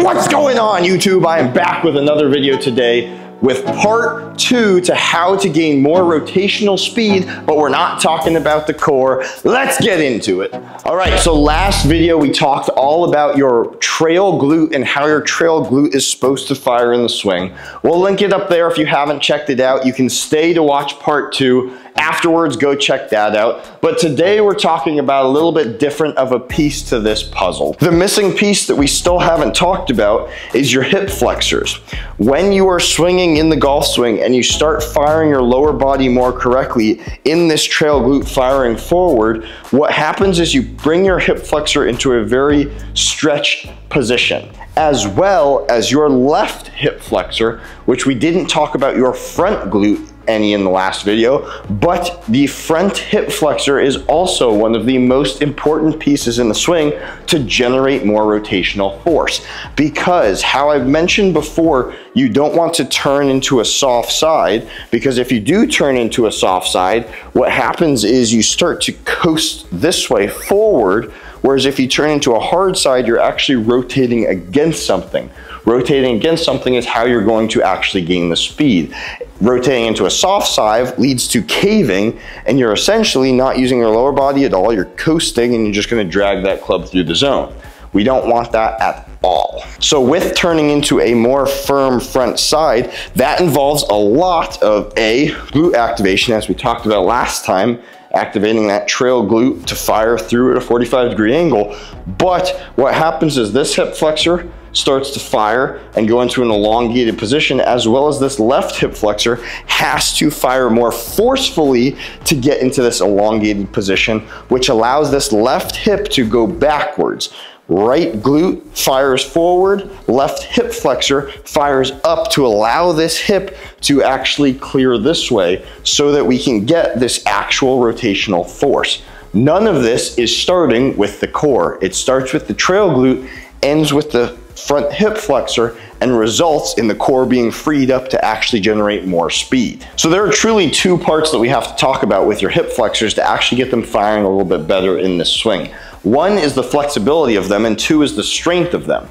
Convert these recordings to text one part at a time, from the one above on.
What's going on, YouTube? I am back with another video today with part 2 to how to gain more rotational speed, but we're not talking about the core. Let's get into it. All right, so last video we talked all about your trail glute and how your trail glute is supposed to fire in the swing. We'll link it up there if you haven't checked it out. You can stay to watch part 2. Afterwards, go check that out. But today we're talking about a little bit different of a piece to this puzzle. The missing piece that we still haven't talked about is your hip flexors. When you are swinging in the golf swing and you start firing your lower body more correctly in this trail glute firing forward, what happens is you bring your hip flexor into a very stretched position, as well as your left hip flexor, which we didn't talk about your front glute any in the last video, but the front hip flexor is also one of the most important pieces in the swing to generate more rotational force. Because how I've mentioned before, you don't want to turn into a soft side, because if you do turn into a soft side, what happens is you start to coast this way forward, whereas if you turn into a hard side, you're actually rotating against something. Rotating against something is how you're going to actually gain the speed. Rotating into a soft side leads to caving, and you're essentially not using your lower body at all. You're coasting and you're just going to drag that club through the zone. We don't want that at all. So with turning into a more firm front side, that involves a lot of glute activation, as we talked about last time, activating that trail glute to fire through at a 45-degree angle. But what happens is this hip flexor starts to fire and go into an elongated position, as well as this left hip flexor has to fire more forcefully to get into this elongated position, which allows this left hip to go backwards. Right glute fires forward, left hip flexor fires up to allow this hip to actually clear this way so that we can get this actual rotational force. None of this is starting with the core. It starts with the trail glute, ends with the front hip flexor, and results in the core being freed up to actually generate more speed. So there are truly two parts that we have to talk about with your hip flexors to actually get them firing a little bit better in this swing. One is the flexibility of them, and two is the strength of them.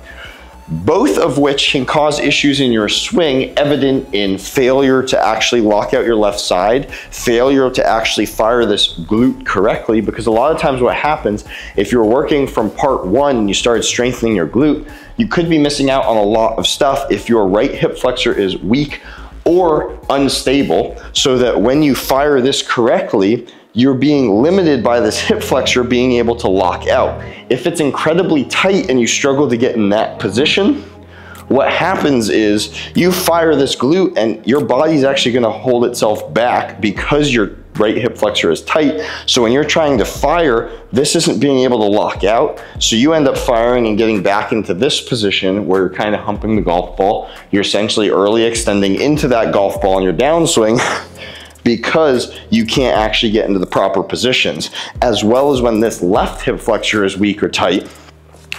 Both of which can cause issues in your swing, evident in failure to actually lock out your left side, failure to actually fire this glute correctly, because a lot of times what happens, if you're working from part 1 and you started strengthening your glute, you could be missing out on a lot of stuff if your right hip flexor is weak or unstable, so that when you fire this correctly, you're being limited by this hip flexor being able to lock out. If it's incredibly tight and you struggle to get in that position, what happens is you fire this glute and your body's actually gonna hold itself back because your right hip flexor is tight. So when you're trying to fire, this isn't being able to lock out. So you end up firing and getting back into this position where you're kind of humping the golf ball. You're essentially early extending into that golf ball in your downswing because you can't actually get into the proper positions. As well as when this left hip flexor is weak or tight,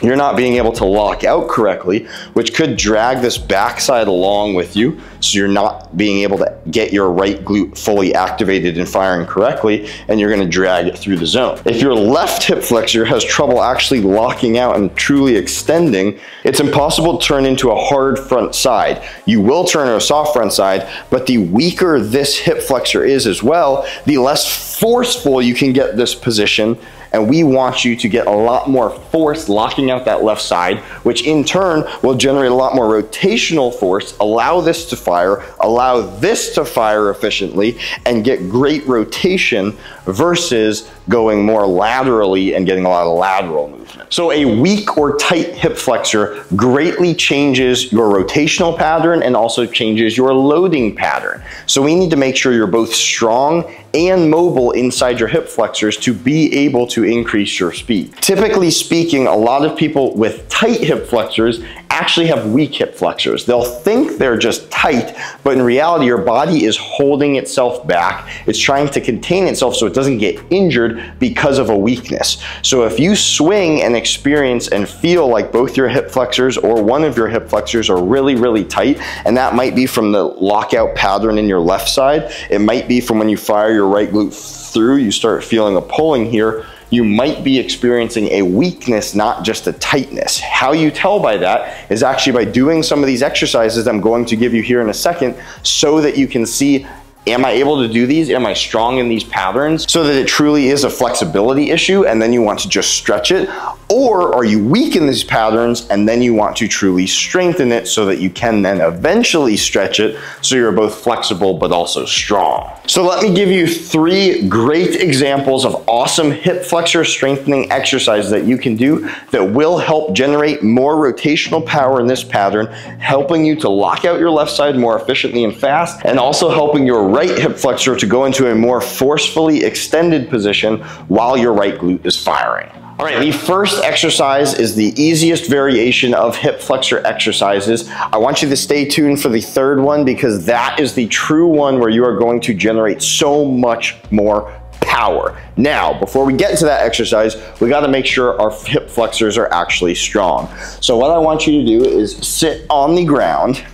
you're not being able to lock out correctly, which could drag this backside along with you. So you're not being able to get your right glute fully activated and firing correctly, and you're gonna drag it through the zone. If your left hip flexor has trouble actually locking out and truly extending, it's impossible to turn into a hard front side. You will turn to a soft front side, but the weaker this hip flexor is as well, the less forceful you can get this position. And we want you to get a lot more force locking out that left side, which in turn will generate a lot more rotational force, allow this to fire, allow this to fire efficiently, and get great rotation versus going more laterally and getting a lot of lateral movement. So a weak or tight hip flexor greatly changes your rotational pattern and also changes your loading pattern. So we need to make sure you're both strong and mobile inside your hip flexors to be able to increase your speed. Typically speaking, a lot of people with tight hip flexors actually have weak hip flexors. They'll think they're just tight, but in reality, your body is holding itself back. It's trying to contain itself so it doesn't get injured because of a weakness. So if you swing and experience and feel like both your hip flexors or one of your hip flexors are really, really tight, and that might be from the lockout pattern in your left side, it might be from when you fire your right glute through, you start feeling a pulling here, you might be experiencing a weakness, not just a tightness. How you tell by that is actually by doing some of these exercises I'm going to give you here in a second, so that you can see, am I able to do these? Am I strong in these patterns? So that it truly is a flexibility issue and then you want to just stretch it. Or are you weak in these patterns and then you want to truly strengthen it so that you can then eventually stretch it so you're both flexible but also strong. So let me give you 3 great examples of awesome hip flexor strengthening exercises that you can do that will help generate more rotational power in this pattern, helping you to lock out your left side more efficiently and fast, and also helping your right hip flexor to go into a more forcefully extended position while your right glute is firing. All right, the first exercise is the easiest variation of hip flexor exercises. I want you to stay tuned for the third one because that is the true one where you are going to generate so much more power. Now, before we get to that exercise, we got to make sure our hip flexors are actually strong. So what I want you to do is sit on the ground,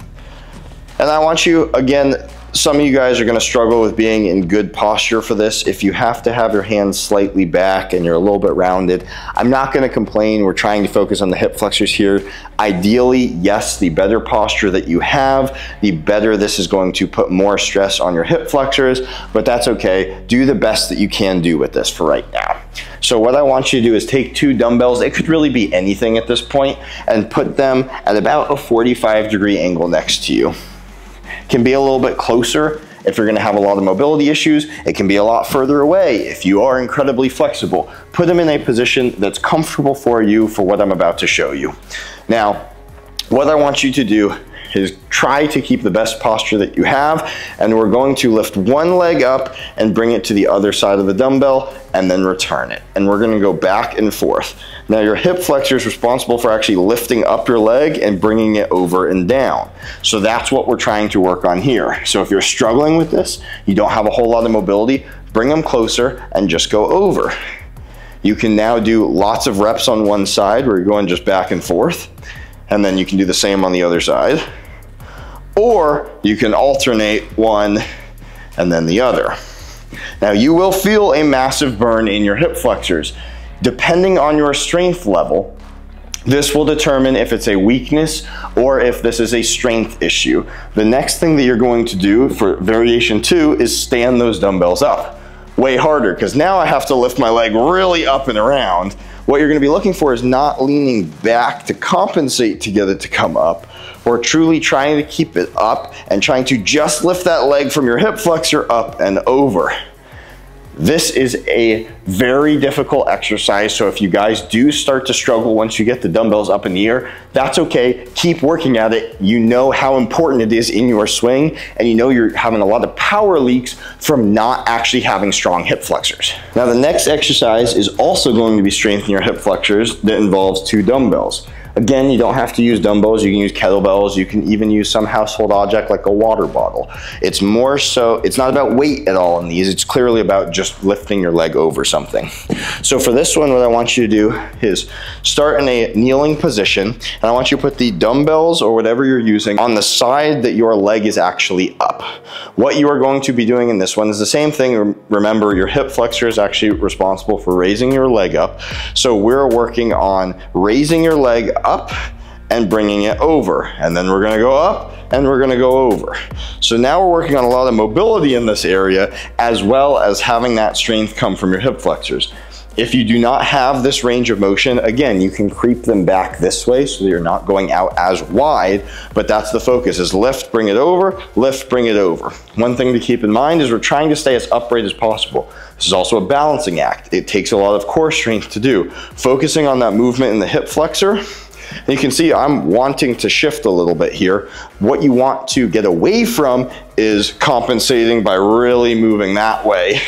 and I want you, again, some of you guys are going to struggle with being in good posture for this. If you have to have your hands slightly back and you're a little bit rounded, I'm not going to complain. We're trying to focus on the hip flexors here. Ideally, yes, the better posture that you have, the better this is going to put more stress on your hip flexors, but that's okay. Do the best that you can do with this for right now. So what I want you to do is take 2 dumbbells, it could really be anything at this point, and put them at about a 45-degree angle next to you. Can be a little bit closer if you're going to have a lot of mobility issues. It can be a lot further away if you are incredibly flexible. Put them in a position that's comfortable for you for what I'm about to show you. Now, what I want you to do is try to keep the best posture that you have, and we're going to lift one leg up and bring it to the other side of the dumbbell and then return it. And we're going to go back and forth. Now your hip flexor is responsible for actually lifting up your leg and bringing it over and down. So that's what we're trying to work on here. So if you're struggling with this, you don't have a whole lot of mobility, bring them closer and just go over. You can now do lots of reps on one side where you're going just back and forth, and then you can do the same on the other side. Or you can alternate one and then the other. Now you will feel a massive burn in your hip flexors. Depending on your strength level, this will determine if it's a weakness or if this is a strength issue. The next thing that you're going to do for variation 2 is stand those dumbbells up. Way harder, because now I have to lift my leg really up and around. What you're going to be looking for is not leaning back to compensate to get it to come up, or truly trying to keep it up and trying to just lift that leg from your hip flexor up and over. This is a very difficult exercise, so if you guys do start to struggle once you get the dumbbells up in the air, that's okay. Keep working at it. You know how important it is in your swing, and you know you're having a lot of power leaks from not actually having strong hip flexors. Now the next exercise is also going to be strengthening your hip flexors that involves 2 dumbbells. Again, you don't have to use dumbbells, you can use kettlebells, you can even use some household object like a water bottle. It's more so, it's not about weight at all in these, it's clearly about just lifting your leg over something. So for this one, what I want you to do is start in a kneeling position, and I want you to put the dumbbells or whatever you're using on the side that your leg is actually up. What you are going to be doing in this one is the same thing. Remember, your hip flexor is actually responsible for raising your leg up. So we're working on raising your leg up and bringing it over, and then we're going to go up and we're going to go over. So now we're working on a lot of mobility in this area, as well as having that strength come from your hip flexors. If you do not have this range of motion, again, you can creep them back this way so that you're not going out as wide, but that's the focus, is lift, bring it over, lift, bring it over. One thing to keep in mind is we're trying to stay as upright as possible. This is also a balancing act. It takes a lot of core strength to do. Focusing on that movement in the hip flexor, and you can see I'm wanting to shift a little bit here. What you want to get away from is compensating by really moving that way.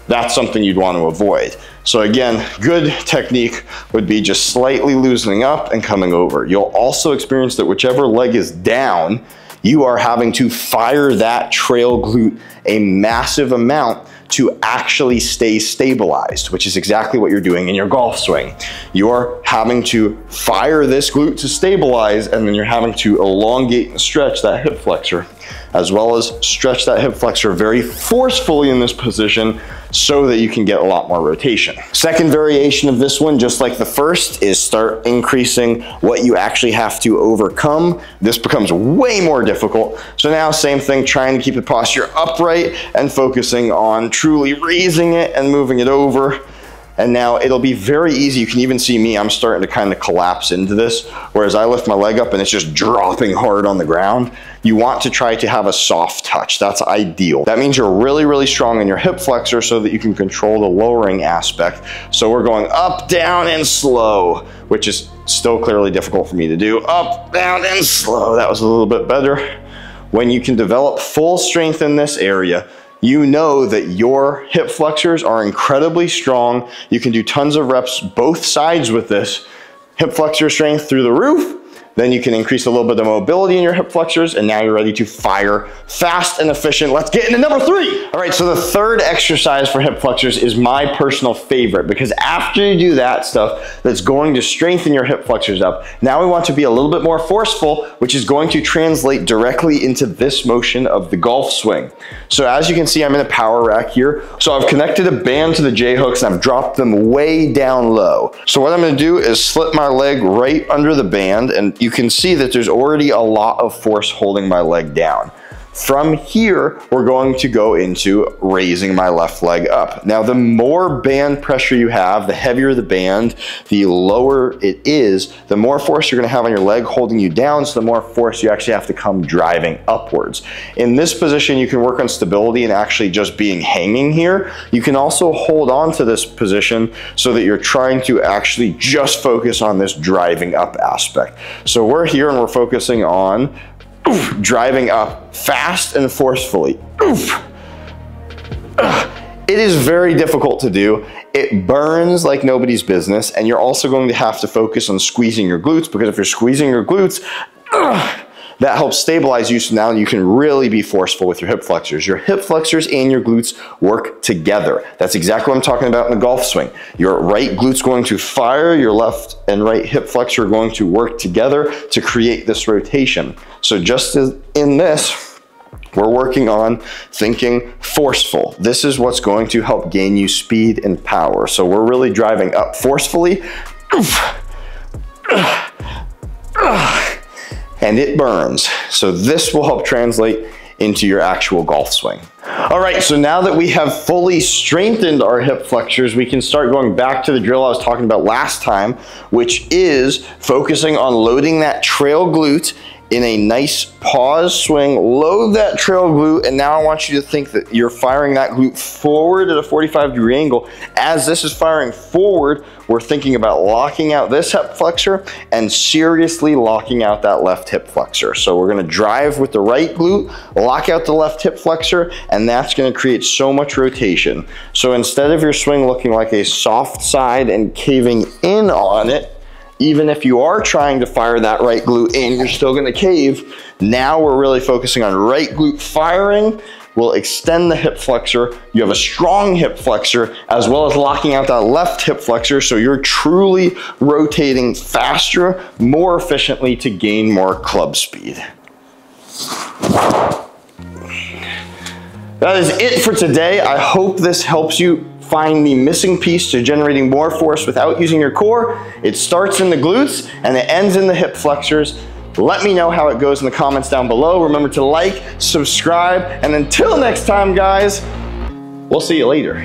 That's something you'd want to avoid. So again, good technique would be just slightly loosening up and coming over. You'll also experience that whichever leg is down, you are having to fire that trail glute a massive amount to actually stay stabilized, which is exactly what you're doing in your golf swing. You're having to fire this glute to stabilize, and then you're having to elongate and stretch that hip flexor, as well as stretch that hip flexor very forcefully in this position so that you can get a lot more rotation. Second variation of this one, just like the first, is start increasing what you actually have to overcome. This becomes way more difficult. So now same thing, trying to keep the posture upright and focusing on truly raising it and moving it over. And now it'll be very easy. You can even see me, I'm starting to kind of collapse into this, whereas I lift my leg up and it's just dropping hard on the ground. You want to try to have a soft touch. That's ideal. That means you're really, really strong in your hip flexor so that you can control the lowering aspect. So we're going up, down, and slow, which is still clearly difficult for me to do. Up, down, and slow. That was a little bit better. When you can develop full strength in this area, you know that your hip flexors are incredibly strong. You can do tons of reps both sides with this. Hip flexor strength through the roof. Then you can increase a little bit of mobility in your hip flexors, and now you're ready to fire fast and efficient. Let's get into number 3. All right, so the third exercise for hip flexors is my personal favorite, because after you do that stuff that's going to strengthen your hip flexors up, now we want to be a little bit more forceful, which is going to translate directly into this motion of the golf swing. So as you can see, I'm in a power rack here. So I've connected a band to the J hooks and I've dropped them way down low. So what I'm gonna do is slip my leg right under the band, and you can see that there's already a lot of force holding my leg down. From here, we're going to go into raising my left leg up. Now, the more band pressure you have, the heavier the band, the lower it is, the more force you're gonna have on your leg holding you down, so the more force you actually have to come driving upwards. In this position, you can work on stability and actually just being hanging here. You can also hold on to this position so that you're trying to actually just focus on this driving up aspect. So we're here and we're focusing on driving up fast and forcefully. It is very difficult to do. It burns like nobody's business, and you're also going to have to focus on squeezing your glutes, because if you're squeezing your glutes, that helps stabilize you, so now you can really be forceful with your hip flexors. Your hip flexors and your glutes work together. That's exactly what I'm talking about in the golf swing. Your right glute's going to fire, your left and right hip flexor are going to work together to create this rotation. So just as in this, we're working on thinking forceful. This is what's going to help gain you speed and power. So we're really driving up forcefully. And it burns. So this will help translate into your actual golf swing. All right, so now that we have fully strengthened our hip flexors, we can start going back to the drill I was talking about last time, which is focusing on loading that trail glute in a nice pause swing. Load that trail glute, and now I want you to think that you're firing that glute forward at a 45-degree angle. As this is firing forward, we're thinking about locking out this hip flexor and seriously locking out that left hip flexor. So we're gonna drive with the right glute, lock out the left hip flexor, and that's gonna create so much rotation. So instead of your swing looking like a soft side and caving in on it, even if you are trying to fire that right glute in, you're still gonna cave. Now we're really focusing on right glute firing. We'll extend the hip flexor. You have a strong hip flexor, as well as locking out that left hip flexor, so you're truly rotating faster, more efficiently to gain more club speed. That is it for today. I hope this helps you find the missing piece to generating more force without using your core. It starts in the glutes and it ends in the hip flexors. Let me know how it goes in the comments down below. Remember to like, subscribe, and until next time, guys, we'll see you later.